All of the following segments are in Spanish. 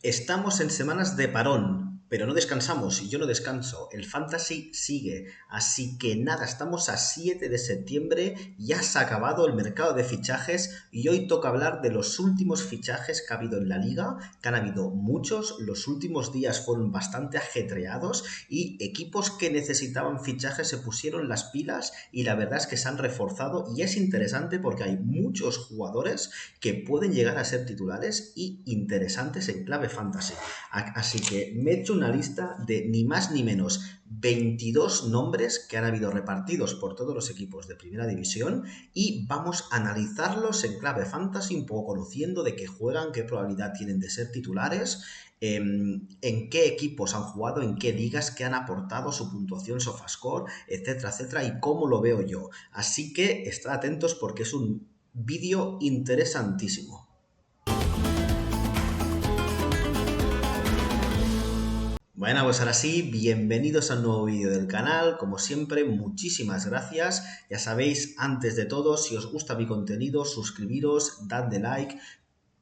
Estamos en semanas de parón, pero no descansamos y yo no descanso. El fantasy sigue. Así que nada, estamos a 7 de septiembre, ya se ha acabado el mercado de fichajes y hoy toca hablar de los últimos fichajes que ha habido en la liga, que han habido muchos. Los últimos días fueron bastante ajetreados y equipos que necesitaban fichajes se pusieron las pilas y la verdad es que se han reforzado y es interesante porque hay muchos jugadores que pueden llegar a ser titulares y interesantes en clave fantasy. Así que me he hecho una lista de ni más ni menos 22 nombres que han habido repartidos por todos los equipos de primera división y vamos a analizarlos en clave fantasy, un poco conociendo de qué juegan, qué probabilidad tienen de ser titulares, en qué equipos han jugado, en qué ligas, qué han aportado, su puntuación, SofaScore, etcétera, etcétera, y cómo lo veo yo. Así que estad atentos porque es un vídeo interesantísimo. Bueno, pues ahora sí, bienvenidos a un nuevo vídeo del canal. Como siempre, muchísimas gracias. Ya sabéis, antes de todo, si os gusta mi contenido, suscribiros, dadle like,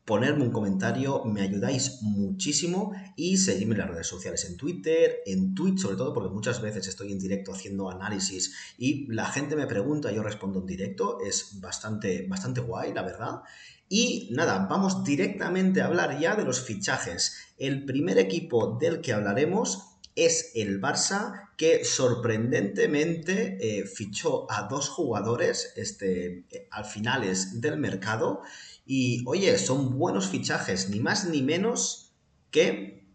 ponerme un comentario, me ayudáis muchísimo y seguidme en las redes sociales, en Twitter, en Twitch sobre todo, porque muchas veces estoy en directo haciendo análisis y la gente me pregunta, yo respondo en directo, es bastante guay, la verdad. Y nada, vamos directamente a hablar ya de los fichajes. El primer equipo del que hablaremos es el Barça, que sorprendentemente fichó a dos jugadores al finales del mercado. Y oye, son buenos fichajes, ni más ni menos que,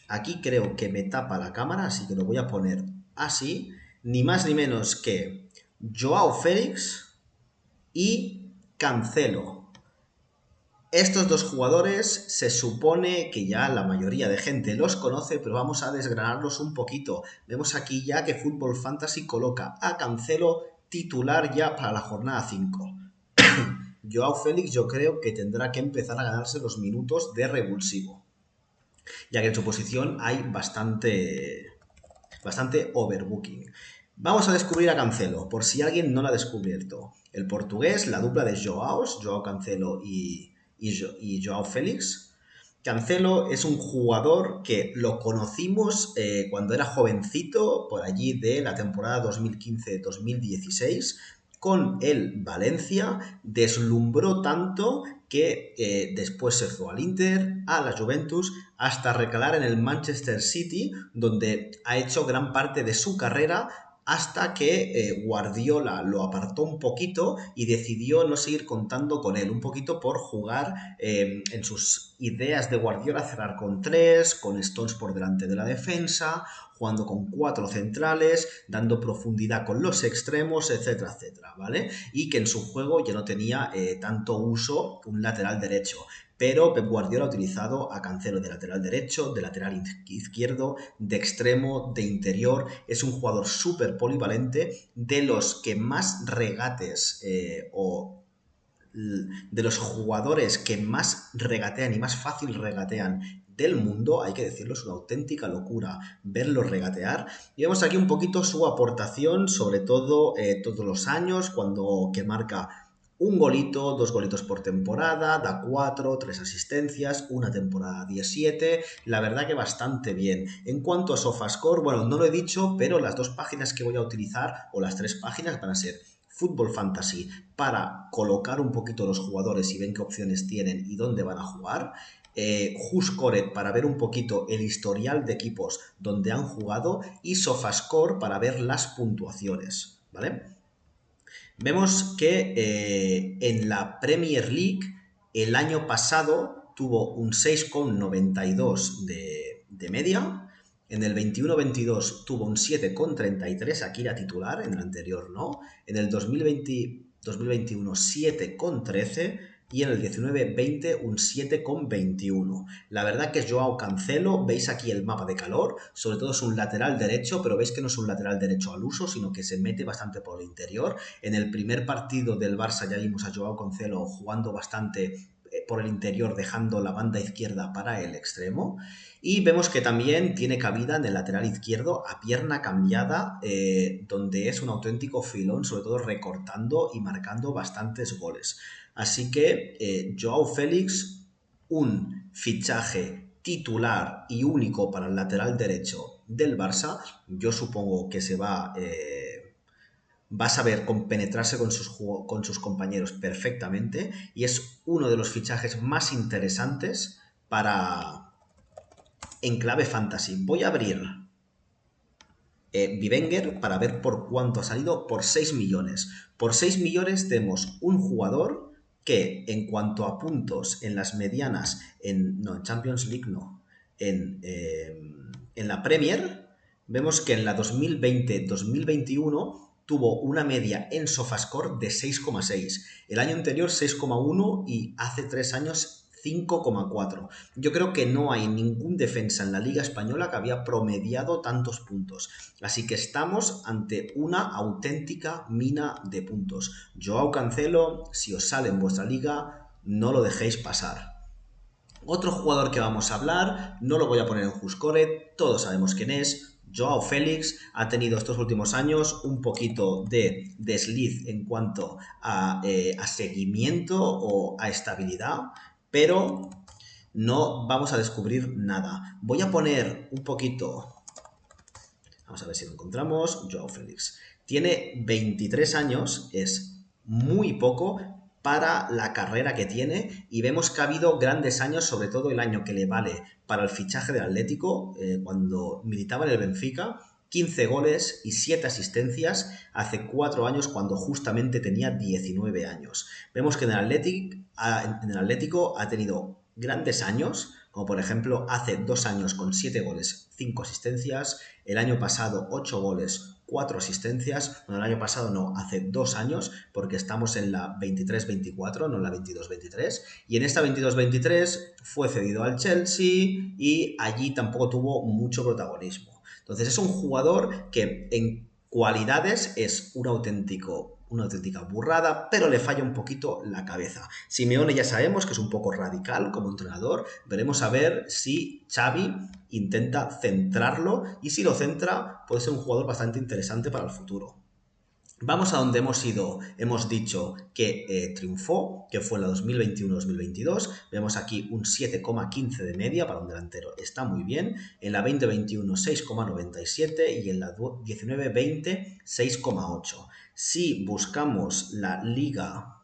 aquí creo que me tapa la cámara, así que lo voy a poner así, ni más ni menos que Joao Félix y Cancelo. Estos dos jugadores se supone que ya la mayoría de gente los conoce, pero vamos a desgranarlos un poquito. Vemos aquí ya que Football Fantasy coloca a Cancelo titular ya para la jornada 5. Joao Félix yo creo que tendrá que empezar a ganarse los minutos de revulsivo, ya que en su posición hay bastante overbooking. Vamos a descubrir a Cancelo, por si alguien no lo ha descubierto. El portugués, la dupla de Joaos, Joao Cancelo y Joao Félix. Cancelo es un jugador que lo conocimos cuando era jovencito, por allí de la temporada 2015-2016, con el Valencia, deslumbró tanto que después se fue al Inter, a la Juventus, hasta recalar en el Manchester City, donde ha hecho gran parte de su carrera hasta que Guardiola lo apartó un poquito y decidió no seguir contando con él, un poquito por jugar en sus ideas de Guardiola, cerrar con tres, con Stones por delante de la defensa, jugando con cuatro centrales, dando profundidad con los extremos, etcétera, etcétera, ¿vale? Y que en su juego ya no tenía tanto uso un lateral derecho. Pero Pep Guardiola ha utilizado a Cancelo de lateral derecho, de lateral izquierdo, de extremo, de interior. Es un jugador súper polivalente, de los que más regates o de los jugadores que más regatean y más fácil regatean del mundo, hay que decirlo, es una auténtica locura verlo regatear. Y vemos aquí un poquito su aportación, sobre todo todos los años, cuando que marca un golito, dos golitos por temporada, da cuatro, tres asistencias, una temporada 17, la verdad que bastante bien. En cuanto a SofaScore, bueno, no lo he dicho, pero las dos páginas que voy a utilizar, o las tres páginas, van a ser Football Fantasy para colocar un poquito los jugadores y ven qué opciones tienen y dónde van a jugar. WhoScored para ver un poquito el historial de equipos donde han jugado y SofaScore para ver las puntuaciones, ¿vale? Vemos que en la Premier League el año pasado tuvo un 6,92 de media. En el 21-22 tuvo un 7,33, aquí era titular, en el anterior no. En el 2020-2021 7,13 y en el 19-20 un 7,21. La verdad que es Joao Cancelo, veis aquí el mapa de calor, sobre todo es un lateral derecho, pero veis que no es un lateral derecho al uso, sino que se mete bastante por el interior. En el primer partido del Barça ya vimos a Joao Cancelo jugando bastante por el interior, dejando la banda izquierda para el extremo. Y vemos que también tiene cabida en el lateral izquierdo a pierna cambiada, donde es un auténtico filón, sobre todo recortando y marcando bastantes goles. Así que Joao Félix, un fichaje titular y único para el lateral derecho del Barça. Yo supongo que va a saber compenetrarse con sus compañeros perfectamente y es uno de los fichajes más interesantes para en clave fantasy. Voy a abrir Bivenger para ver por cuánto ha salido, por 6 millones. Por 6 millones tenemos un jugador que en cuanto a puntos en las medianas, no, en Champions League no, en la Premier, vemos que en la 2020-2021 tuvo una media en Sofascore de 6,6. El año anterior 6,1 y hace 3 años 5,4. Yo creo que no hay ningún defensa en la Liga Española que había promediado tantos puntos. Así que estamos ante una auténtica mina de puntos. Joao Cancelo, si os sale en vuestra liga, no lo dejéis pasar. Otro jugador que vamos a hablar, no lo voy a poner en Juscore, todos sabemos quién es. Joao Félix ha tenido estos últimos años un poquito de desliz en cuanto a seguimiento o a estabilidad, pero no vamos a descubrir nada. Voy a poner un poquito. Vamos a ver si lo encontramos. Joao Félix. Tiene 23 años, es muy poco para la carrera que tiene y vemos que ha habido grandes años, sobre todo el año que le vale para el fichaje del Atlético, cuando militaba en el Benfica, 15 goles y 7 asistencias hace 4 años cuando justamente tenía 19 años. Vemos que en el Atlético ha tenido grandes años, como por ejemplo hace 2 años con 7 goles, 5 asistencias, el año pasado 8 goles, 4 asistencias, bueno, el año pasado no, hace 2 años, porque estamos en la 23-24, no en la 22-23, y en esta 22-23 fue cedido al Chelsea y allí tampoco tuvo mucho protagonismo. Entonces es un jugador que en cualidades es una auténtica burrada, pero le falla un poquito la cabeza. Simeone ya sabemos que es un poco radical como entrenador, veremos a ver si Xavi intenta centrarlo y si lo centra puede ser un jugador bastante interesante para el futuro. Vamos a donde hemos dicho que triunfó, que fue en la 2021-2022. Vemos aquí un 7,15 de media para un delantero, está muy bien. En la 2021 6,97 y en la 19-20 6,8. Si buscamos la liga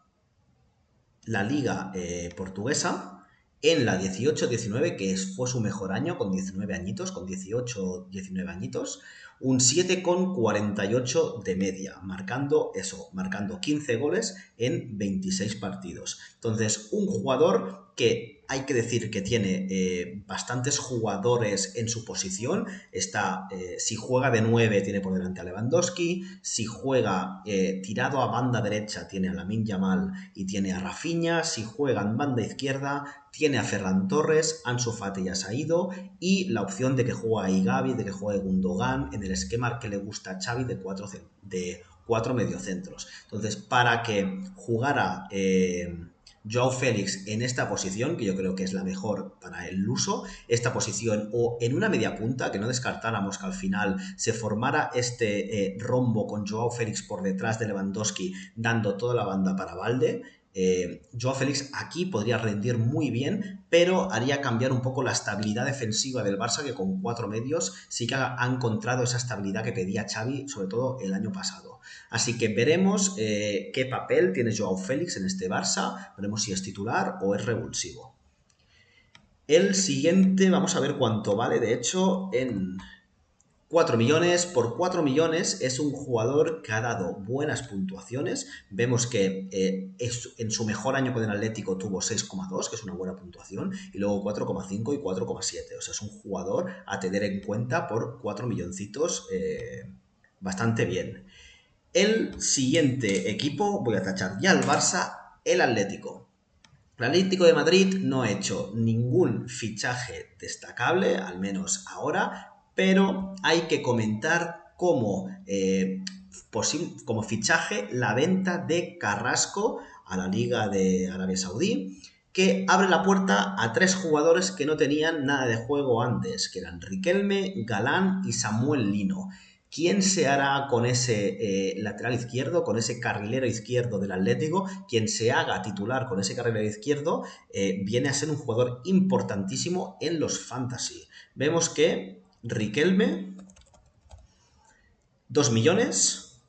portuguesa, en la 18-19, que fue su mejor año, con 19 añitos, con 18-19 añitos, un 7,48 de media, marcando 15 goles en 26 partidos. Entonces, un jugador que hay que decir que tiene bastantes jugadores en su posición. Si juega de 9 tiene por delante a Lewandowski, si juega tirado a banda derecha tiene a Lamine Yamal y tiene a Rafinha, si juega en banda izquierda tiene a Ferran Torres, Ansu Fati ya se ha ido y la opción de que juegue ahí Gavi, de que juegue Gundogan en el esquema que le gusta a Xavi de 4 mediocentros. Entonces, para que jugara Joao Félix en esta posición, que yo creo que es la mejor para el uso, esta posición o en una media punta, que no descartáramos que al final se formara este rombo con Joao Félix por detrás de Lewandowski, dando toda la banda para Valde. Joao Félix aquí podría rendir muy bien, pero haría cambiar un poco la estabilidad defensiva del Barça, que con 4 medios sí que ha encontrado esa estabilidad que pedía Xavi, sobre todo el año pasado. Así que veremos qué papel tiene Joao Félix en este Barça, veremos si es titular o es revulsivo. El siguiente, vamos a ver cuánto vale, de hecho, en 4 millones. Por 4 millones es un jugador que ha dado buenas puntuaciones. Vemos que en su mejor año con el Atlético tuvo 6,2, que es una buena puntuación, y luego 4,5 y 4,7. O sea, es un jugador a tener en cuenta por 4 milloncitos bastante bien. El siguiente equipo, voy a tachar ya el Barça, el Atlético. El Atlético de Madrid no ha hecho ningún fichaje destacable, al menos ahora, pero hay que comentar como fichaje la venta de Carrasco a la Liga de Arabia Saudí, que abre la puerta a 3 jugadores que no tenían nada de juego antes, que eran Riquelme, Galán y Samuel Lino. ¿Quién se hará con ese lateral izquierdo, con ese carrilero izquierdo del Atlético? Quien se haga titular con ese carrilero izquierdo viene a ser un jugador importantísimo en los fantasy. Vemos que Riquelme, 2 millones,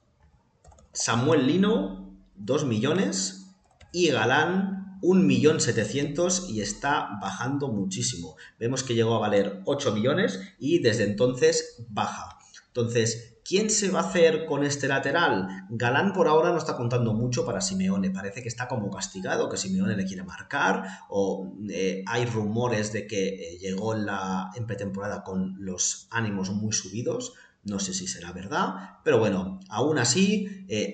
Samuel Lino, 2 millones y Galán, 1.700.000 y está bajando muchísimo. Vemos que llegó a valer 8 millones y desde entonces baja. Entonces, ¿quién se va a hacer con este lateral? Galán por ahora no está contando mucho para Simeone. Parece que está como castigado, que Simeone le quiere marcar, o hay rumores de que llegó en pretemporada con los ánimos muy subidos. No sé si será verdad, pero bueno, aún así,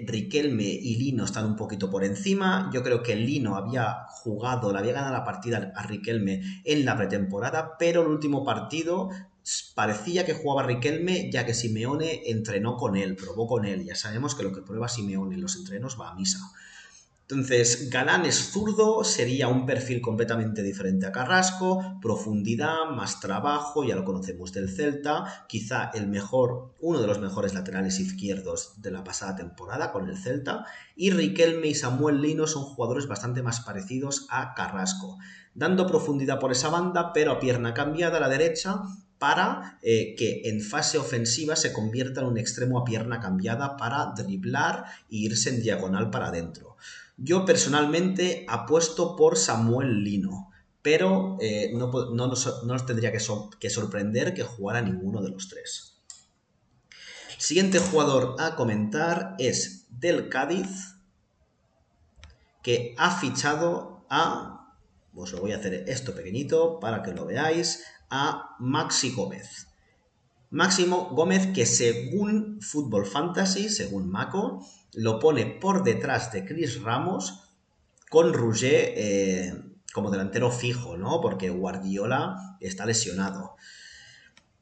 Riquelme y Lino están un poquito por encima. Yo creo que Lino había jugado, le había ganado la partida a Riquelme en la pretemporada, pero el último partido parecía que jugaba Riquelme, ya que Simeone entrenó con él, probó con él. Ya sabemos que lo que prueba Simeone en los entrenos va a misa. Entonces, Galán es zurdo, sería un perfil completamente diferente a Carrasco, profundidad, más trabajo, ya lo conocemos del Celta, quizá uno de los mejores laterales izquierdos de la pasada temporada con el Celta, y Riquelme y Samuel Lino son jugadores bastante más parecidos a Carrasco, dando profundidad por esa banda, pero a pierna cambiada a la derecha, para que en fase ofensiva se convierta en un extremo a pierna cambiada para driblar e irse en diagonal para adentro. Yo personalmente apuesto por Samuel Lino, pero no nos tendría que sorprender que jugara ninguno de los tres. El siguiente jugador a comentar es del Cádiz, que ha fichado os lo voy a hacer esto pequeñito para que lo veáis, a Maxi Gómez. Máximo Gómez, que según Football Fantasy, según Mako, lo pone por detrás de Chris Ramos, con Rouget como delantero fijo, ¿no? Porque Guardiola está lesionado.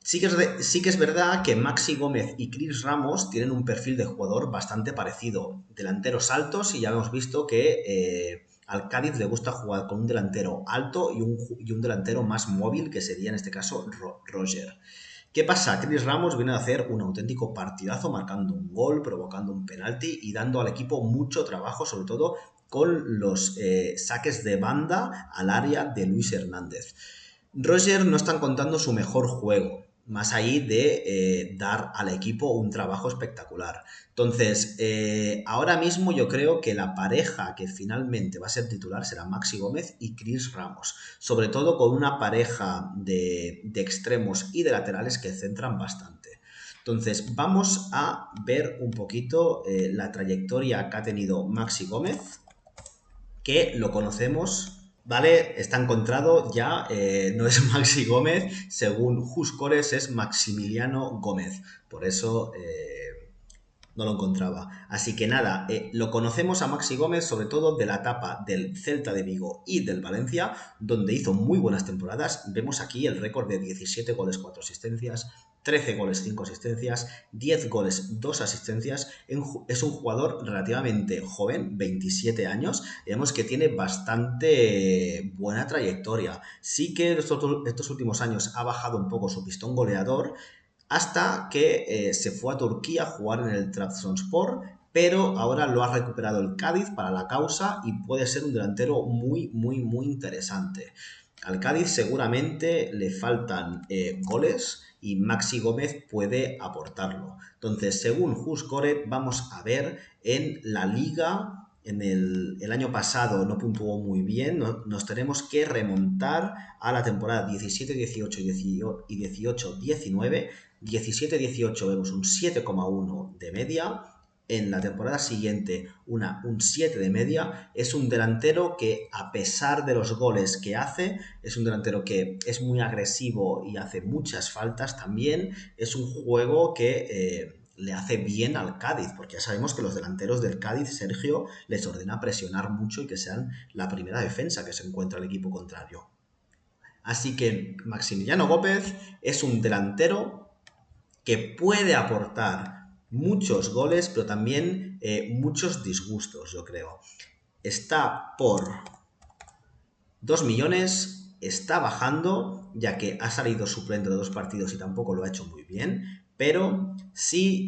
Sí que es verdad que Maxi Gómez y Chris Ramos tienen un perfil de jugador bastante parecido. Delanteros altos, y ya hemos visto que al Cádiz le gusta jugar con un delantero alto y un delantero más móvil, que sería en este caso Roger. ¿Qué pasa? Chris Ramos viene a hacer un auténtico partidazo, marcando un gol, provocando un penalti y dando al equipo mucho trabajo, sobre todo con los saques de banda al área de Luis Hernández. Roger no está contando su mejor juego, más ahí de dar al equipo un trabajo espectacular. Entonces, ahora mismo yo creo que la pareja que finalmente va a ser titular será Maxi Gómez y Chris Ramos, sobre todo con una pareja de extremos y de laterales que centran bastante. Entonces, vamos a ver un poquito la trayectoria que ha tenido Maxi Gómez, que lo conocemos. Vale, está encontrado ya, no es Maxi Gómez, según Juscores es Maximiliano Gómez, por eso no lo encontraba. Así que nada, lo conocemos a Maxi Gómez sobre todo de la etapa del Celta de Vigo y del Valencia, donde hizo muy buenas temporadas. Vemos aquí el récord de 17 goles, 4 asistencias, 13 goles, 5 asistencias, 10 goles, 2 asistencias. Es un jugador relativamente joven, 27 años. Vemos que tiene bastante buena trayectoria. Sí que estos últimos años ha bajado un poco su pistón goleador, hasta que se fue a Turquía a jugar en el Trabzonspor, pero ahora lo ha recuperado el Cádiz para la causa y puede ser un delantero muy, muy, muy interesante. Al Cádiz seguramente le faltan goles y Maxi Gómez puede aportarlo. Entonces, según Juscore, vamos a ver en la Liga. En el año pasado no puntuó muy bien, nos tenemos que remontar a la temporada 17-18 y 18-19. 17-18 vemos un 7,1 de media. En la temporada siguiente un 7 de media. Es un delantero que, a pesar de los goles que hace, es un delantero que es muy agresivo y hace muchas faltas también. Es un juego que le hace bien al Cádiz, porque ya sabemos que los delanteros del Cádiz, Sergio, les ordena presionar mucho y que sean la primera defensa que se encuentra el equipo contrario. Así que Maximiliano Gómez es un delantero que puede aportar muchos goles, pero también muchos disgustos, yo creo. Está por 2 millones, está bajando, ya que ha salido suplente de 2 partidos y tampoco lo ha hecho muy bien, Pero si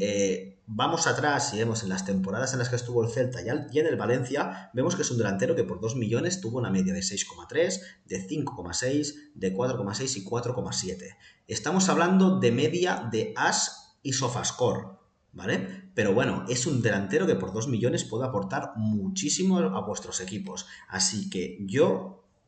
vamos atrás y vemos en las temporadas en las que estuvo el Celta y en el Valencia, vemos que es un delantero que por 2 millones tuvo una media de 6,3, de 5,6, de 4,6 y 4,7. Estamos hablando de media de As y Sofascore, ¿vale? Pero bueno, es un delantero que por 2 millones puede aportar muchísimo a vuestros equipos. Así que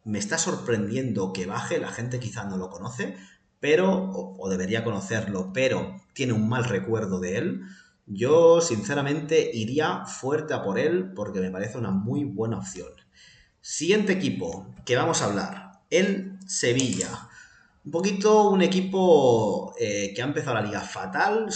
me está sorprendiendo que baje, la gente quizá no lo conoce, pero, o debería conocerlo, pero tiene un mal recuerdo de él. Yo, sinceramente, iría fuerte a por él porque me parece una muy buena opción. Siguiente equipo que vamos a hablar, el Sevilla. Un equipo que ha empezado la liga fatal,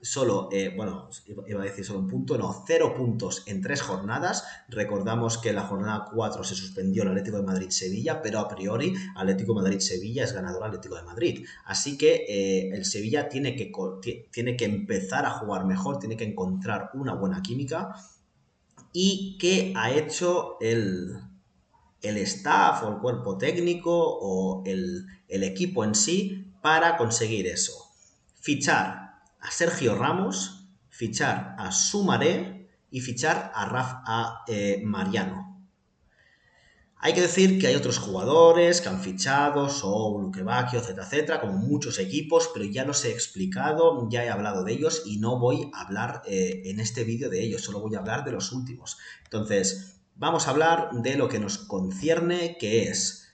iba a decir solo un punto, no, 0 puntos en 3 jornadas. Recordamos que en la jornada 4 se suspendió el Atlético de Madrid-Sevilla, pero a priori Atlético de Madrid-Sevilla es ganador Atlético de Madrid. Así que el Sevilla tiene que empezar a jugar mejor, tiene que encontrar una buena química. ¿Y qué ha hecho el staff o el cuerpo técnico o el equipo en sí para conseguir eso? Fichar a Sergio Ramos, fichar a Sumaré y fichar a Mariano. Hay que decir que hay otros jugadores que han fichado, Soul, Luquevaquio, etcétera, etcétera, como muchos equipos, pero ya los he explicado, ya he hablado de ellos y no voy a hablar en este vídeo de ellos, solo voy a hablar de los últimos. Entonces, vamos a hablar de lo que nos concierne, que es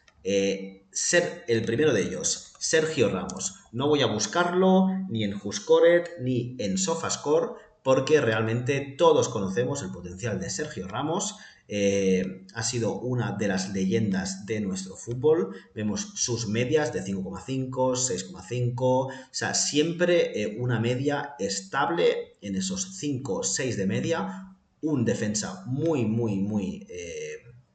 ser el primero de ellos, Sergio Ramos. No voy a buscarlo ni en Huscoret ni en Sofascore, porque realmente todos conocemos el potencial de Sergio Ramos. Ha sido una de las leyendas de nuestro fútbol. Vemos sus medias de 5,5, 6,5, o sea, siempre una media estable en esos 5, 6 de media. Un defensa muy, muy, muy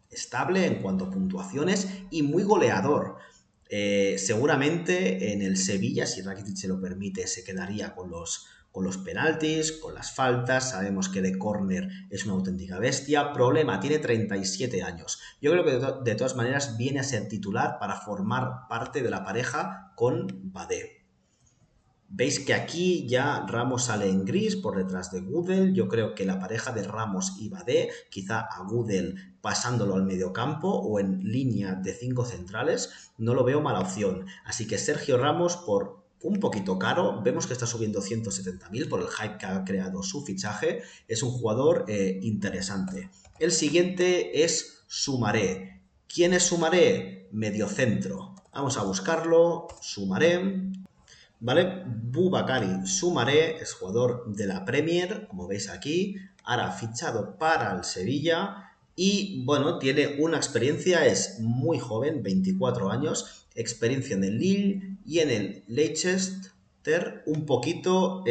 estable en cuanto a puntuaciones y muy goleador. Seguramente en el Sevilla, si Rakitic se lo permite, se quedaría con los penaltis, con las faltas. Sabemos que de córner es una auténtica bestia. Problema, tiene 37 años. Yo creo que de todas maneras viene a ser titular para formar parte de la pareja con Badé. Veis que aquí ya Ramos sale en gris por detrás de Gudel. Yo creo que la pareja de Ramos y Badé, quizá a Gudel pasándolo al mediocampo o en línea de 5 centrales, no lo veo mala opción. Así que Sergio Ramos, por un poquito caro, vemos que está subiendo 170.000 por el hype que ha creado su fichaje, es un jugador interesante. El siguiente es Sumaré. ¿Quién es Sumaré? Mediocentro. Vamos a buscarlo. Sumaré. ¿Vale? Boubakary Soumaré es jugador de la Premier, como veis aquí, ahora fichado para el Sevilla y bueno, tiene una experiencia, es muy joven, 24 años, experiencia en el Lille y en el Leicester, un poquito.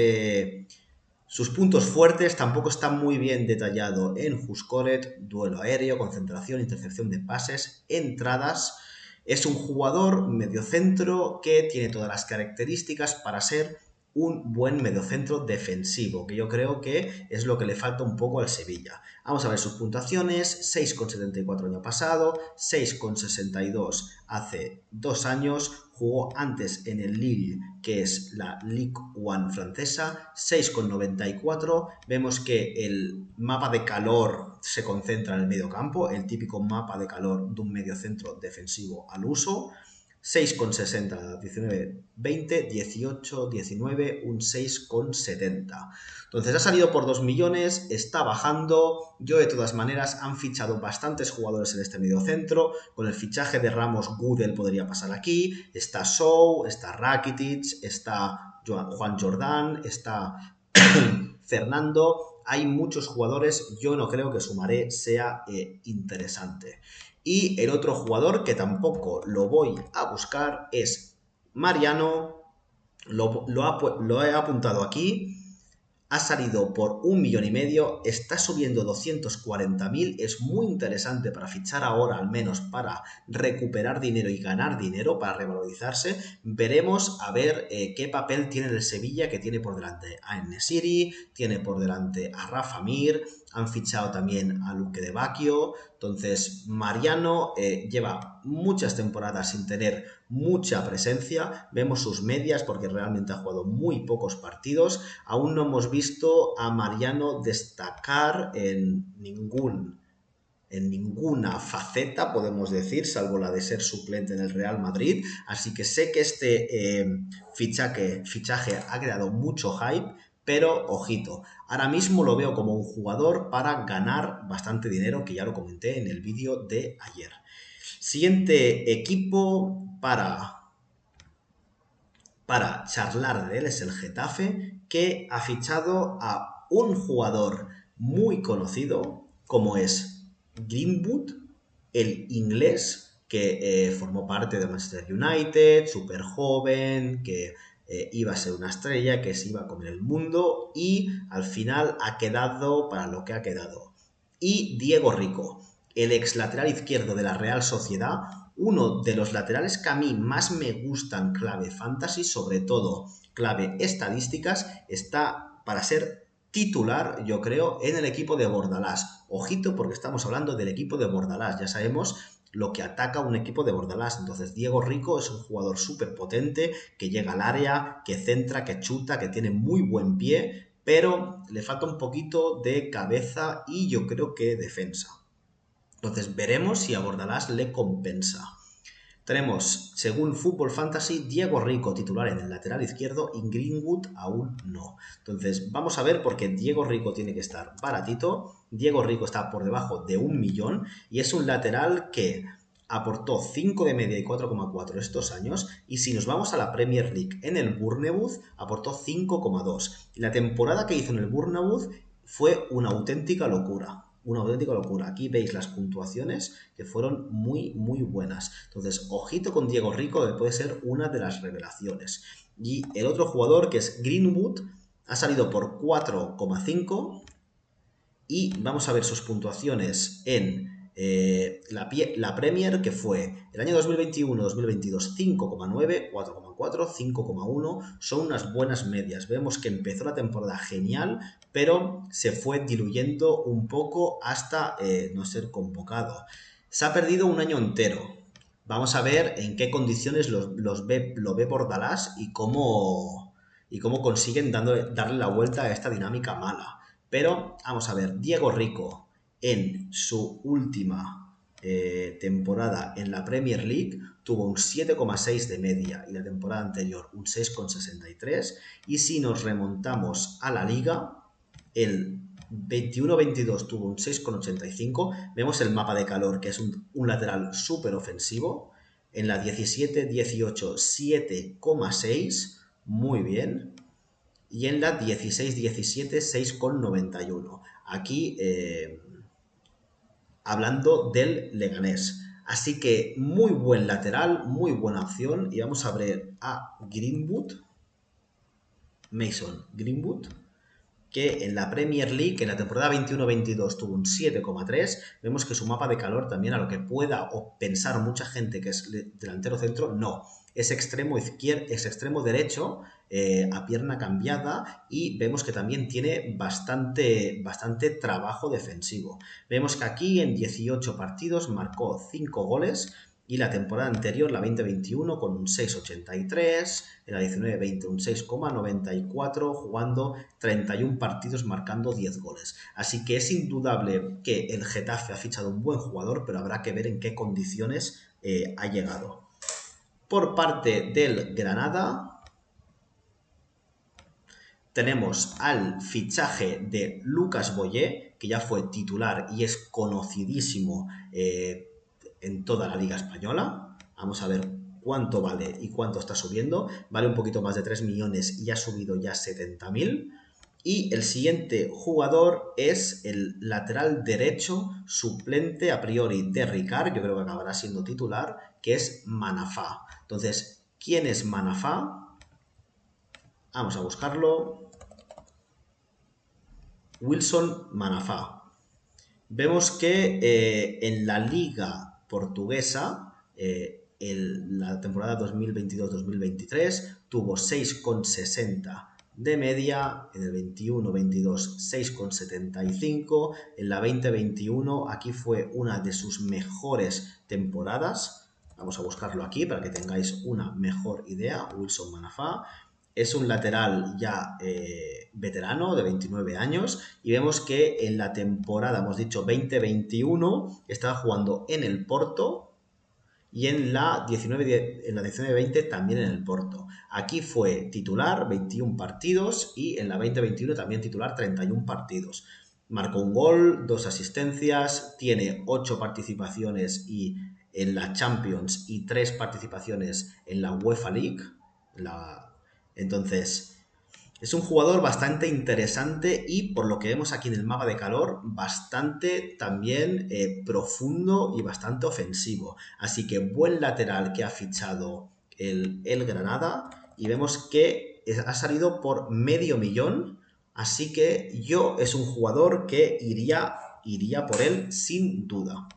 Sus puntos fuertes tampoco están muy bien detallado en Huscoret, duelo aéreo, concentración, intercepción de pases, entradas. Es un jugador mediocentro que tiene todas las características para ser un buen mediocentro defensivo, que yo creo que es lo que le falta un poco al Sevilla. Vamos a ver sus puntuaciones: 6,74 el año pasado, 6,62 hace 2 años, jugó antes en el Lille, que es la Ligue 1 francesa, 6,94. Vemos que el mapa de calor se concentra en el medio campo, el típico mapa de calor de un mediocentro defensivo al uso. 6,60, 19, 20, 18, 19, un 6,70. Entonces ha salido por 2 millones, está bajando. Yo de todas maneras han fichado bastantes jugadores en este mediocentro. Con el fichaje de Ramos, Gudel podría pasar aquí. Está Sou, está Rakitic, está Juan Jordán, está Fernando. Hay muchos jugadores, yo no creo que Sumaré sea interesante. Y el otro jugador que tampoco lo voy a buscar es Mariano. Lo he apuntado aquí. Ha salido por 1,5 millones, está subiendo 240.000, es muy interesante para fichar ahora, al menos para recuperar dinero y ganar dinero, para revalorizarse. Veremos a ver qué papel tiene el Sevilla, que tiene por delante a En-Nesyri, tiene por delante a Rafa Mir, han fichado también a Luquevaquio, Entonces, Mariano lleva muchas temporadas sin tener mucha presencia. Vemos sus medias porque realmente ha jugado muy pocos partidos. Aún no hemos visto a Mariano destacar en ninguna faceta, podemos decir, salvo la de ser suplente en el Real Madrid. Así que sé que este fichaje ha creado mucho hype, pero ojito, ahora mismo lo veo como un jugador para ganar bastante dinero, que ya lo comenté en el vídeo de ayer. Siguiente equipo para charlar de él es el Getafe, que ha fichado a un jugador muy conocido, como es Greenwood, el inglés, que formó parte de Manchester United, súper joven, que iba a ser una estrella, que se iba a comer el mundo y al final ha quedado para lo que ha quedado. Y Diego Rico, el ex lateral izquierdo de la Real Sociedad, uno de los laterales que a mí más me gustan clave fantasy, sobre todo clave estadísticas, está para ser titular, yo creo, en el equipo de Bordalás. Ojito porque estamos hablando del equipo de Bordalás, ya sabemos lo que ataca un equipo de Bordalás. Entonces Diego Rico es un jugador súper potente, que llega al área, que centra, que chuta, que tiene muy buen pie, pero le falta un poquito de cabeza y yo creo que defensa. Entonces veremos si a Bordalás le compensa. Tenemos, según Fútbol Fantasy, Diego Rico titular en el lateral izquierdo y Greenwood aún no. Entonces vamos a ver porque Diego Rico tiene que estar baratito. Diego Rico está por debajo de 1 millón y es un lateral que aportó 5 de media y 4,4 estos años, y si nos vamos a la Premier League en el Bournemouth aportó 5,2. Y la temporada que hizo en el Bournemouth fue una auténtica locura. Una auténtica locura. Aquí veis las puntuaciones que fueron muy, muy buenas. Entonces, ojito con Diego Rico, que puede ser una de las revelaciones. Y el otro jugador, que es Greenwood, ha salido por 4,5 y vamos a ver sus puntuaciones en la Premier, que fue el año 2021-2022 5,9, 4,4, 5,1, son unas buenas medias. Vemos que empezó la temporada genial, pero se fue diluyendo un poco hasta no ser convocado. Se ha perdido un año entero. Vamos a ver en qué condiciones lo ve Bordalás y cómo consiguen darle la vuelta a esta dinámica mala. Pero vamos a ver, Diego Rico en su última temporada en la Premier League tuvo un 7,6 de media y la temporada anterior un 6,63. Y si nos remontamos a la liga, el 21-22 tuvo un 6,85. Vemos el mapa de calor, que es un lateral súper ofensivo. En la 17-18, 7,6. Muy bien. Y en la 16-17, 6,91. Aquí hablando del Leganés. Así que muy buen lateral, muy buena opción. Y vamos a ver a Greenwood. Mason Greenwood, que en la Premier League, en la temporada 21-22 tuvo un 7,3. Vemos que su mapa de calor también, a lo que pueda o pensar mucha gente que es delantero centro, no. Es extremo izquierdo, es extremo derecho, a pierna cambiada, y vemos que también tiene bastante trabajo defensivo. Vemos que aquí en 18 partidos marcó 5 goles, y la temporada anterior, la 2021, con un 6,83, en la 19-20 un 6,94, jugando 31 partidos, marcando 10 goles. Así que es indudable que el Getafe ha fichado un buen jugador, pero habrá que ver en qué condiciones ha llegado. Por parte del Granada, tenemos al fichaje de Lucas Boyé, que ya fue titular y es conocidísimo en toda la Liga Española. Vamos a ver cuánto vale y cuánto está subiendo. Vale un poquito más de 3 millones y ha subido ya 70.000. Y el siguiente jugador es el lateral derecho suplente a priori de Ricard, yo creo que acabará siendo titular, que es Manafá. Entonces, ¿quién es Manafá? Vamos a buscarlo. Wilson Manafá. Vemos que en la liga portuguesa, la temporada 2022-2023, tuvo 6,60 de media, en el 21-22 6,75, en la 20-21 aquí fue una de sus mejores temporadas. Vamos a buscarlo aquí para que tengáis una mejor idea. Wilson Manafá es un lateral ya veterano de 29 años y vemos que en la temporada, hemos dicho 20-21, estaba jugando en el Porto y en la 19-20 también en el Porto. Aquí fue titular 21 partidos y en la 20-21 también titular 31 partidos. Marcó un gol, 2 asistencias, tiene 8 participaciones y en la Champions y 3 participaciones en la UEFA League. Entonces, es un jugador bastante interesante y, por lo que vemos aquí en el mapa de calor, bastante también profundo y bastante ofensivo. Así que buen lateral que ha fichado el Granada y vemos que ha salido por medio millón. Así que yo es un jugador que iría por él sin duda.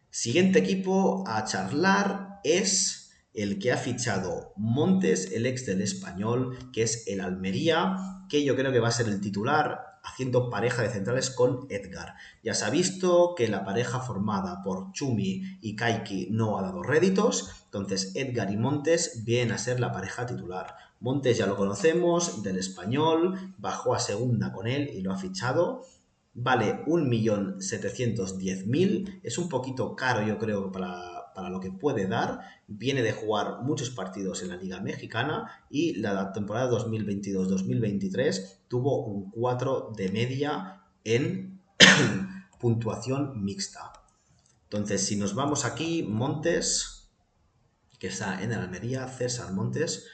Siguiente equipo a charlar es el que ha fichado Montes, el ex del Español, que es el Almería, que yo creo que va a ser el titular haciendo pareja de centrales con Edgar. Ya se ha visto que la pareja formada por Chumi y Kaiki no ha dado réditos, entonces Edgar y Montes vienen a ser la pareja titular. Montes ya lo conocemos, del Español, bajó a segunda con él y lo ha fichado. Vale 1.710.000, es un poquito caro yo creo para lo que puede dar, viene de jugar muchos partidos en la Liga Mexicana y la temporada 2022-2023 tuvo un 4 de media en puntuación mixta. Entonces, si nos vamos aquí, Montes, que está en el Almería, César Montes,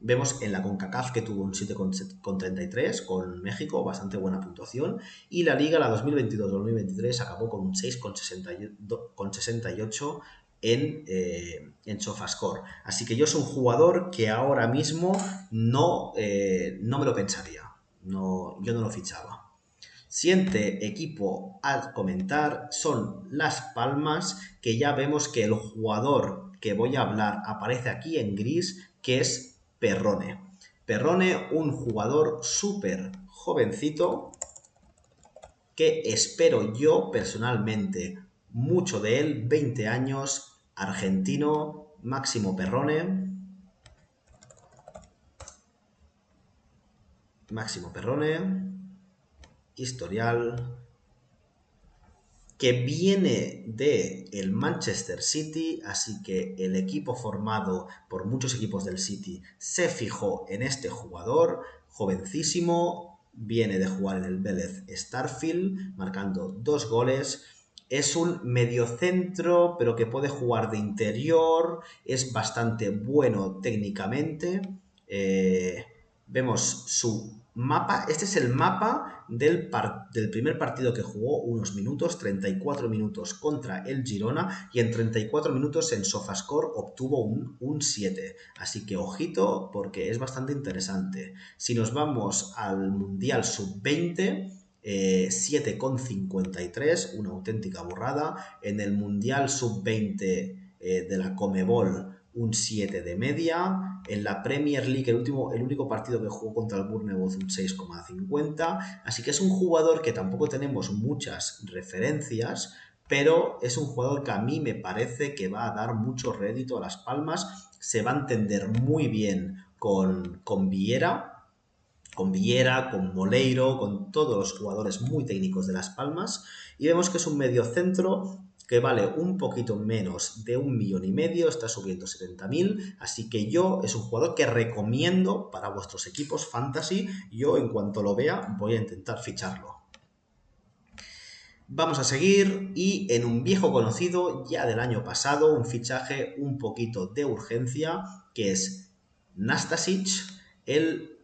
vemos en la CONCACAF que tuvo un 7,33 con México, bastante buena puntuación, y la Liga, la 2022-2023, acabó con un 6,68 en SofaScore. Así que yo soy un jugador que ahora mismo no me lo pensaría, yo no lo fichaba. Siguiente equipo a comentar son Las Palmas, que ya vemos que el jugador que voy a hablar aparece aquí en gris, que es Perrone. Perrone, un jugador súper jovencito, que espero yo personalmente mucho de él, 20 años, argentino, Máximo Perrone. Máximo Perrone, historial, que viene de el Manchester City, así que el equipo formado por muchos equipos del City se fijó en este jugador, jovencísimo, viene de jugar en el Vélez Starfield, marcando 2 goles. Es un mediocentro, pero que puede jugar de interior, es bastante bueno técnicamente. Vemos su mapa, este es el mapa del primer partido que jugó, unos minutos, 34 minutos contra el Girona, y en 34 minutos en SofaScore obtuvo un 7. Así que ojito, porque es bastante interesante. Si nos vamos al Mundial Sub-20, 7,53, una auténtica burrada. En el Mundial Sub-20 de la Comebol, un 7 de media. En la Premier League, el único partido que jugó contra el Bournemouth, un 6,50. Así que es un jugador que tampoco tenemos muchas referencias, pero es un jugador que a mí me parece que va a dar mucho rédito a Las Palmas. Se va a entender muy bien con Vieira, con Moleiro, con todos los jugadores muy técnicos de Las Palmas, y vemos que es un mediocentro que vale un poquito menos de 1,5 millones, está subiendo 70.000, así que yo es un jugador que recomiendo para vuestros equipos fantasy. Yo en cuanto lo vea voy a intentar ficharlo. Vamos a seguir y en un viejo conocido ya del año pasado, un fichaje un poquito de urgencia, que es Nastasic, el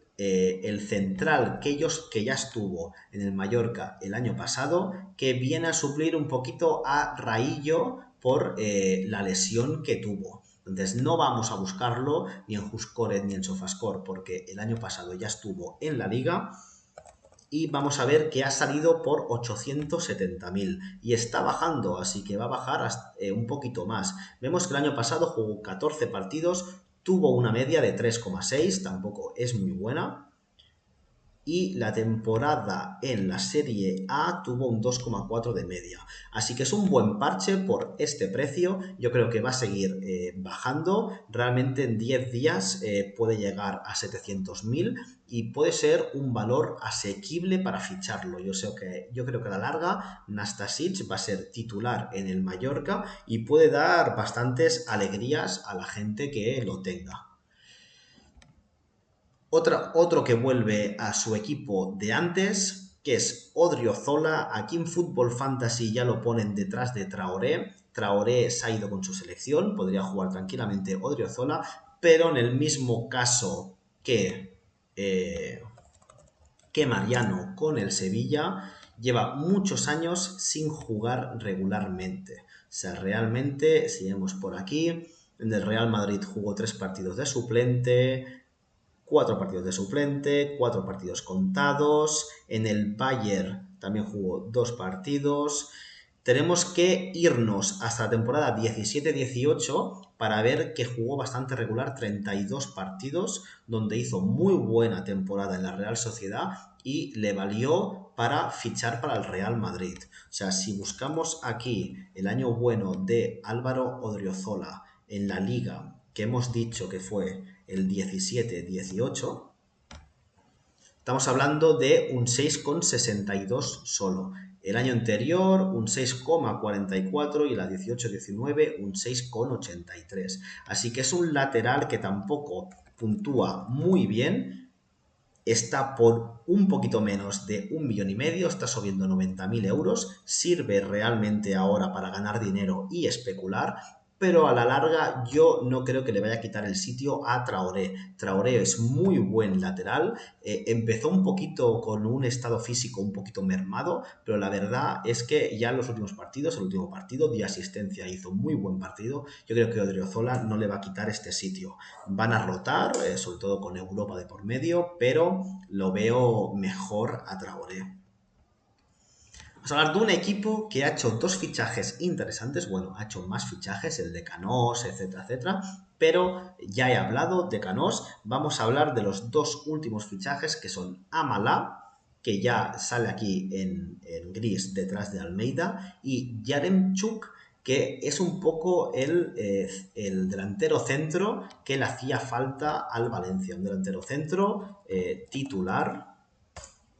central que ya estuvo en el Mallorca el año pasado, que viene a suplir un poquito a Raillo por la lesión que tuvo. Entonces no vamos a buscarlo ni en Juscore ni en Sofascore, porque el año pasado ya estuvo en la liga. Y vamos a ver que ha salido por 870.000 y está bajando, así que va a bajar un poquito más. Vemos que el año pasado jugó 14 partidos, tuvo una media de 3,6, tampoco es muy buena. y la temporada en la Serie A tuvo un 2,4 de media. Así que es un buen parche por este precio. Yo creo que va a seguir bajando. Realmente en 10 días puede llegar a 700.000 y puede ser un valor asequible para ficharlo. Yo creo que a la larga Nastasic va a ser titular en el Mallorca y puede dar bastantes alegrías a la gente que lo tenga. Otro que vuelve a su equipo de antes, que es Odriozola. Aquí en Football Fantasy ya lo ponen detrás de Traoré. Traoré se ha ido con su selección, podría jugar tranquilamente Odriozola, pero en el mismo caso eh, que Mariano con el Sevilla, lleva muchos años sin jugar regularmente. O sea, realmente, si vemos por aquí, en el Real Madrid jugó 3 partidos de suplente, 4 partidos de suplente, 4 partidos contados. En el Bayern también jugó 2 partidos. Tenemos que irnos hasta la temporada 17-18 para ver que jugó bastante regular 32 partidos, donde hizo muy buena temporada en la Real Sociedad y le valió para fichar para el Real Madrid. O sea, si buscamos aquí el año bueno de Álvaro Odriozola en la liga, que hemos dicho que fue el 17-18, estamos hablando de un 6,62 solo. El año anterior un 6,44 y la 18-19 un 6,83. Así que es un lateral que tampoco puntúa muy bien. Está por un poquito menos de 1,5 millones, está subiendo 90.000 euros. Sirve realmente ahora para ganar dinero y especular, pero a la larga yo no creo que le vaya a quitar el sitio a Traoré. Traoré es muy buen lateral, empezó un poquito con un estado físico un poquito mermado, pero la verdad es que ya en los últimos partidos, el último partido, dio asistencia, hizo muy buen partido. Yo creo que Odriozola no le va a quitar este sitio. Van a rotar, sobre todo con Europa de por medio, pero lo veo mejor a Traoré. Vamos a hablar de un equipo que ha hecho 2 fichajes interesantes. Bueno, ha hecho más fichajes, el de Canós, etcétera, etcétera. Pero ya he hablado de Canós. Vamos a hablar de los 2 últimos fichajes, que son Amalá, que ya sale aquí en gris detrás de Almeida, y Yaremchuk, que es un poco el delantero centro que le hacía falta al Valencia. Un delantero centro titular,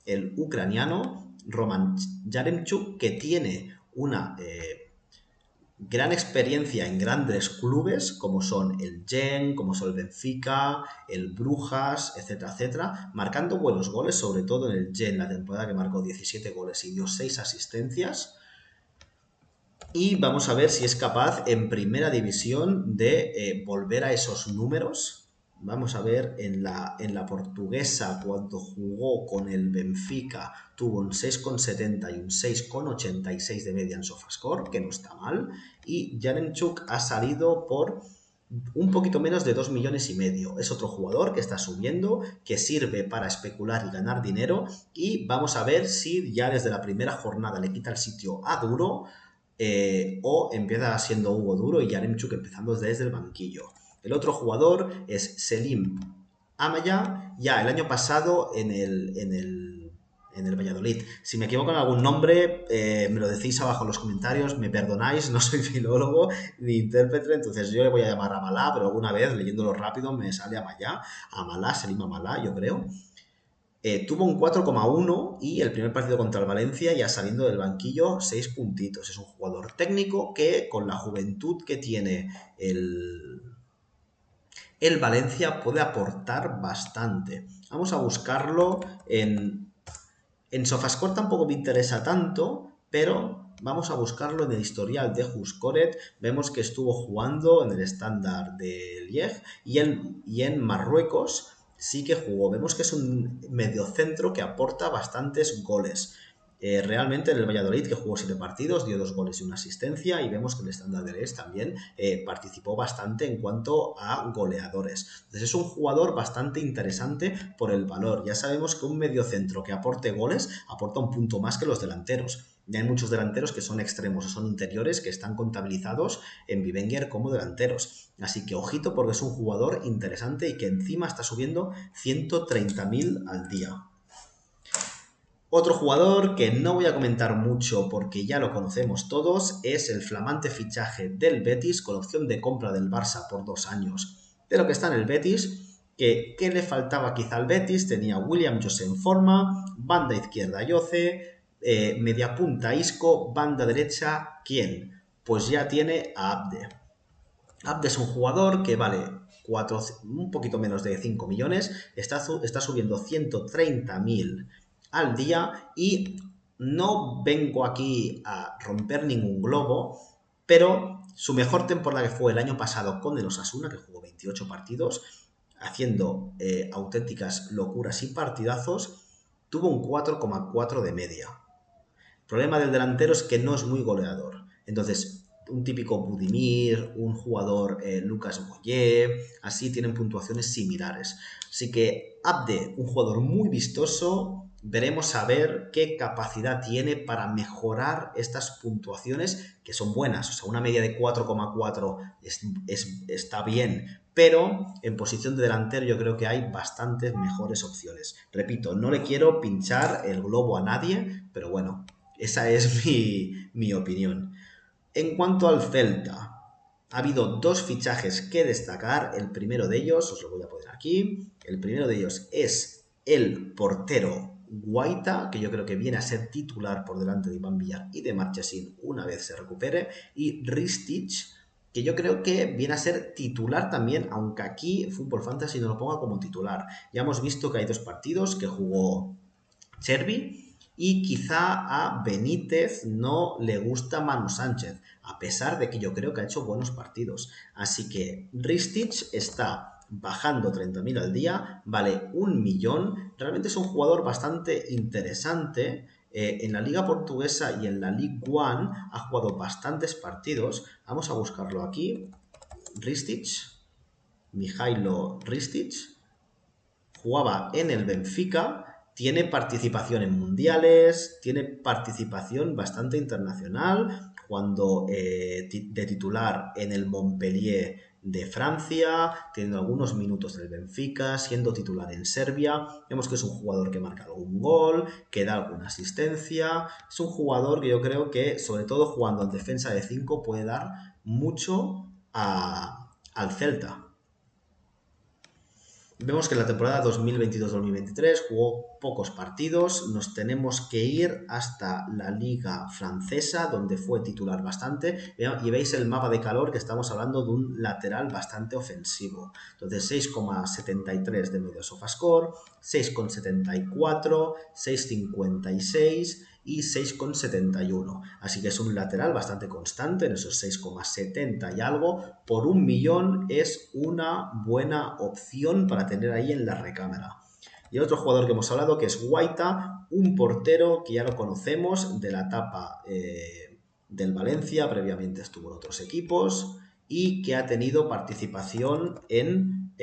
el ucraniano Roman Yaremchuk, que tiene una gran experiencia en grandes clubes como son el Gen, como son el Benfica, el Brujas, etcétera, etcétera, marcando buenos goles, sobre todo en el Gen, la temporada que marcó 17 goles y dio 6 asistencias. Y vamos a ver si es capaz en primera división de volver a esos números. Vamos a ver en la portuguesa, cuando jugó con el Benfica, tuvo un 6,70 y un 6,86 de media en Sofascore, que no está mal. Y Yaremchuk ha salido por un poquito menos de 2,5 millones. Es otro jugador que está subiendo, que sirve para especular y ganar dinero. Y vamos a ver si ya desde la primera jornada le quita el sitio a Duro, o empieza siendo Hugo Duro y Yaremchuk empezando desde el banquillo. El otro jugador es Selim Amaya, ya el año pasado en el Valladolid. Si me equivoco en algún nombre, me lo decís abajo en los comentarios, me perdonáis, no soy filólogo ni intérprete, entonces yo le voy a llamar Amalá, pero alguna vez leyéndolo rápido me sale Amalá, Selim Amalá, yo creo. Tuvo un 4,1 y el primer partido contra el Valencia, ya saliendo del banquillo, 6 puntitos. Es un jugador técnico que con la juventud que tiene el Valencia puede aportar bastante. Vamos a buscarlo en Sofascore, tampoco me interesa tanto, pero vamos a buscarlo en el historial de Juscoret. Vemos que estuvo jugando en el estándar de Liege y en Marruecos sí que jugó. Vemos que es un mediocentro que aporta bastantes goles. Realmente en el Valladolid, que jugó 7 partidos, dio 2 goles y una asistencia, y vemos que el estándar de Liege también participó bastante en cuanto a goleadores. Entonces es un jugador bastante interesante por el valor. Ya sabemos que un mediocentro que aporte goles aporta un punto más que los delanteros. Ya hay muchos delanteros que son extremos o son interiores que están contabilizados en Bivenger como delanteros. Así que ojito, porque es un jugador interesante y que encima está subiendo 130.000 al día. Otro jugador que no voy a comentar mucho porque ya lo conocemos todos es el flamante fichaje del Betis con opción de compra del Barça por 2 años. De lo que está en el Betis, que ¿qué le faltaba quizá al Betis? Tenía William José en forma, banda izquierda Yoce, media punta Isco, banda derecha ¿quién? Pues ya tiene a Abde. Abde es un jugador que vale un poquito menos de 5 millones, está subiendo 130.000 al día y no vengo aquí a romper ningún globo, pero su mejor temporada que fue el año pasado con el Osasuna, que jugó 28 partidos, haciendo auténticas locuras y partidazos, tuvo un 4,4 de media. El problema del delantero es que no es muy goleador. Entonces, un típico Budimir, un jugador Lucas Boyer, así tienen puntuaciones similares. Así que Abde, un jugador muy vistoso, veremos a ver qué capacidad tiene para mejorar estas puntuaciones que son buenas. O sea, una media de 4,4 está bien, pero en posición de delantero yo creo que hay bastantes mejores opciones. Repito, no le quiero pinchar el globo a nadie, pero bueno, esa es mi opinión. En cuanto al Celta, ha habido dos fichajes que destacar. El primero de ellos, os lo voy a poner aquí, el primero de ellos es el portero Guaita, que yo creo que viene a ser titular por delante de Iván Villar y de Marchesín una vez se recupere, y Ristic, que yo creo que viene a ser titular también, aunque aquí Fútbol Fantasy no lo ponga como titular. Ya hemos visto que hay dos partidos que jugó Chervi y quizá a Benítez no le gusta Manu Sánchez, a pesar de que yo creo que ha hecho buenos partidos. Así que Ristic está bajando 30.000 al día, vale 1 millón, realmente es un jugador bastante interesante. En la Liga Portuguesa y en la League One ha jugado bastantes partidos. Vamos a buscarlo aquí. Ristic, Mijailo Ristic, jugaba en el Benfica, tiene participación en mundiales, tiene participación bastante internacional, jugando de titular en el Montpellier de Francia, teniendo algunos minutos en el Benfica, siendo titular en Serbia. Vemos que es un jugador que marca algún gol, que da alguna asistencia. Es un jugador que yo creo que, sobre todo jugando en defensa de 5, puede dar mucho al Celta. Vemos que en la temporada 2022-2023 jugó pocos partidos, nos tenemos que ir hasta la liga francesa donde fue titular bastante y veis el mapa de calor que estamos hablando de un lateral bastante ofensivo. Entonces 6,73 de medio sofascore, 6,74, 6,56 y 6,71. Así que es un lateral bastante constante en esos 6,70 y algo. Por 1 millón es una buena opción para tener ahí en la recámara. Y el otro jugador que hemos hablado que es Guaita, un portero que ya lo conocemos de la etapa del Valencia, previamente estuvo en otros equipos y que ha tenido participación en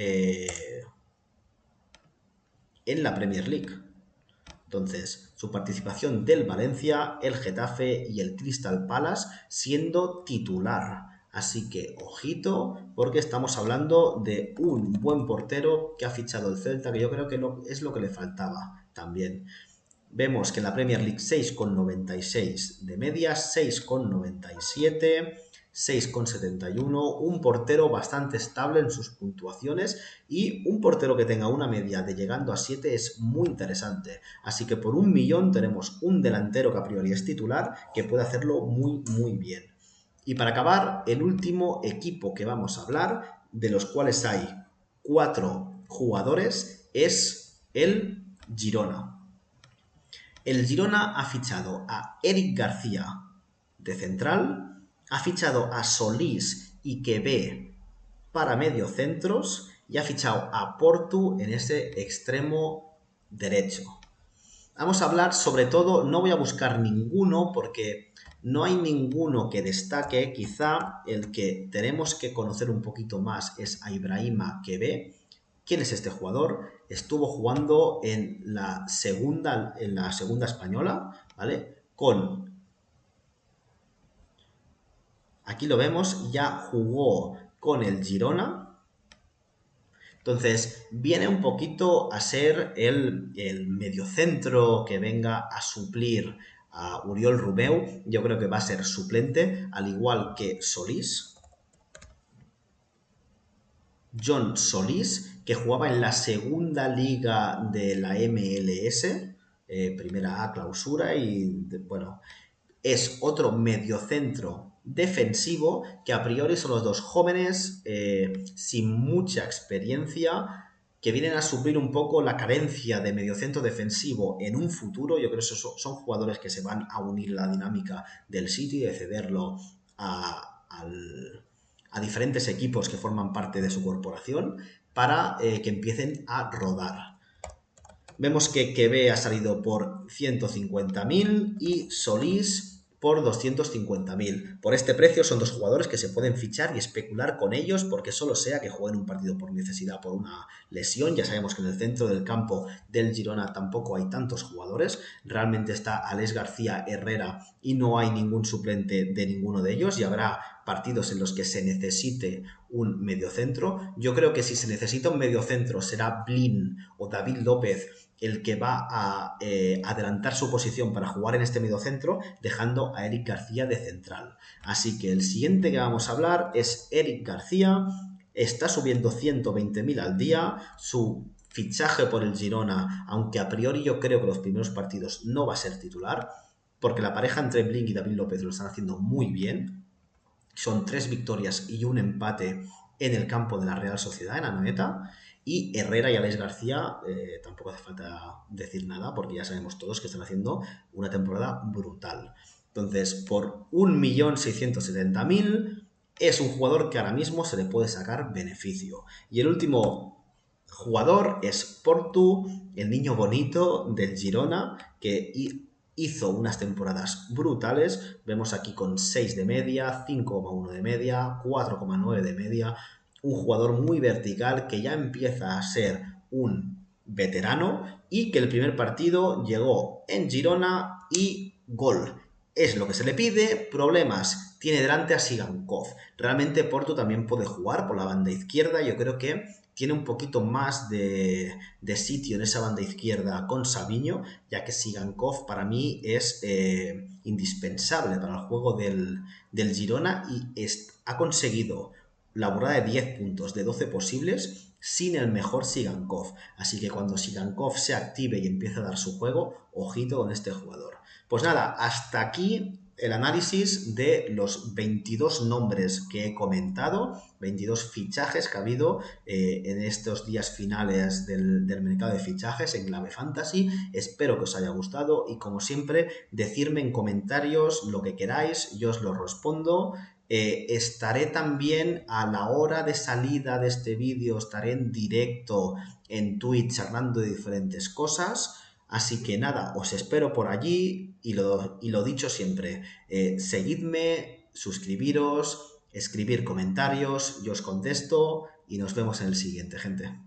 la Premier League. Entonces, su participación del Valencia, el Getafe y el Crystal Palace siendo titular. Así que, ojito, porque estamos hablando de un buen portero que ha fichado el Celta, que yo creo que es lo que le faltaba también. Vemos que en la Premier League 6,96 de media, 6,97, 6,71, un portero bastante estable en sus puntuaciones y un portero que tenga una media de llegando a 7 es muy interesante. Así que por 1 millón tenemos un delantero que a priori es titular que puede hacerlo muy muy bien. Y para acabar, el último equipo que vamos a hablar, de los cuales hay 4 jugadores, es el Girona. El Girona ha fichado a Eric García de central, ha fichado a Solís y Quevé para mediocentros y ha fichado a Portu en ese extremo derecho. Vamos a hablar sobre todo, no voy a buscar ninguno porque no hay ninguno que destaque. Quizá el que tenemos que conocer un poquito más es a Ibrahima Quevé. ¿Quién es este jugador? Estuvo jugando en la segunda española, ¿vale? Aquí lo vemos, ya jugó con el Girona, Entonces, viene un poquito a ser el mediocentro que venga a suplir a Uriol Romeu. Yo creo que va a ser suplente, al igual que Solís. John Solís, que jugaba en la segunda liga de la MLS, primera A clausura, y bueno, es otro mediocentro defensivo que a priori son los dos jóvenes sin mucha experiencia que vienen a suplir un poco la carencia de mediocentro defensivo en un futuro. Yo creo que esos son jugadores que se van a unir a la dinámica del City, de cederlo a diferentes equipos que forman parte de su corporación para que empiecen a rodar. Vemos que Kebe ha salido por 150.000 y Solís por 250.000. Por este precio son dos jugadores que se pueden fichar y especular con ellos porque solo sea que jueguen un partido por necesidad, por una lesión. Ya sabemos que en el centro del campo del Girona tampoco hay tantos jugadores. Realmente está Alex García, Herrera y no hay ningún suplente de ninguno de ellos y habrá partidos en los que se necesite un mediocentro. Yo creo que si se necesita un mediocentro será Blin o David López el que va a adelantar su posición para jugar en este mediocentro, dejando a Eric García de central. Así que el siguiente que vamos a hablar es Eric García. Está subiendo 120.000 al día. Su fichaje por el Girona, aunque a priori yo creo que los primeros partidos no va a ser titular, porque la pareja entre Blin y David López lo están haciendo muy bien. Son 3 victorias y un empate en el campo de la Real Sociedad, en Anoeta. Y Herrera y Alex García, tampoco hace falta decir nada, porque ya sabemos todos que están haciendo una temporada brutal. Entonces, por 1.670.000 es un jugador que ahora mismo se le puede sacar beneficio. Y el último jugador es Portu, el niño bonito del Girona, que hizo unas temporadas brutales. Vemos aquí con 6 de media, 5,1 de media, 4,9 de media. Un jugador muy vertical que ya empieza a ser un veterano y que el primer partido llegó en Girona y gol. Es lo que se le pide. Problemas. Tiene delante a Sigankov. Realmente Porto también puede jugar por la banda izquierda. Yo creo que tiene un poquito más de sitio en esa banda izquierda con Savinho, ya que Sigankov para mí es indispensable para el juego del Girona y ha conseguido la burrada de 10 puntos de 12 posibles sin el mejor Sigankov. Así que cuando Sigankov se active y empiece a dar su juego, ojito con este jugador. Pues nada, hasta aquí el análisis de los 22 nombres que he comentado, 22 fichajes que ha habido en estos días finales del mercado de fichajes en Clave Fantasy. Espero que os haya gustado y como siempre, decidme en comentarios lo que queráis, yo os lo respondo. Estaré también a la hora de salida de este vídeo, estaré en directo en Twitch hablando de diferentes cosas. Así que nada, os espero por allí y lo dicho siempre, seguidme, suscribiros, escribir comentarios, yo os contesto y nos vemos en el siguiente, gente.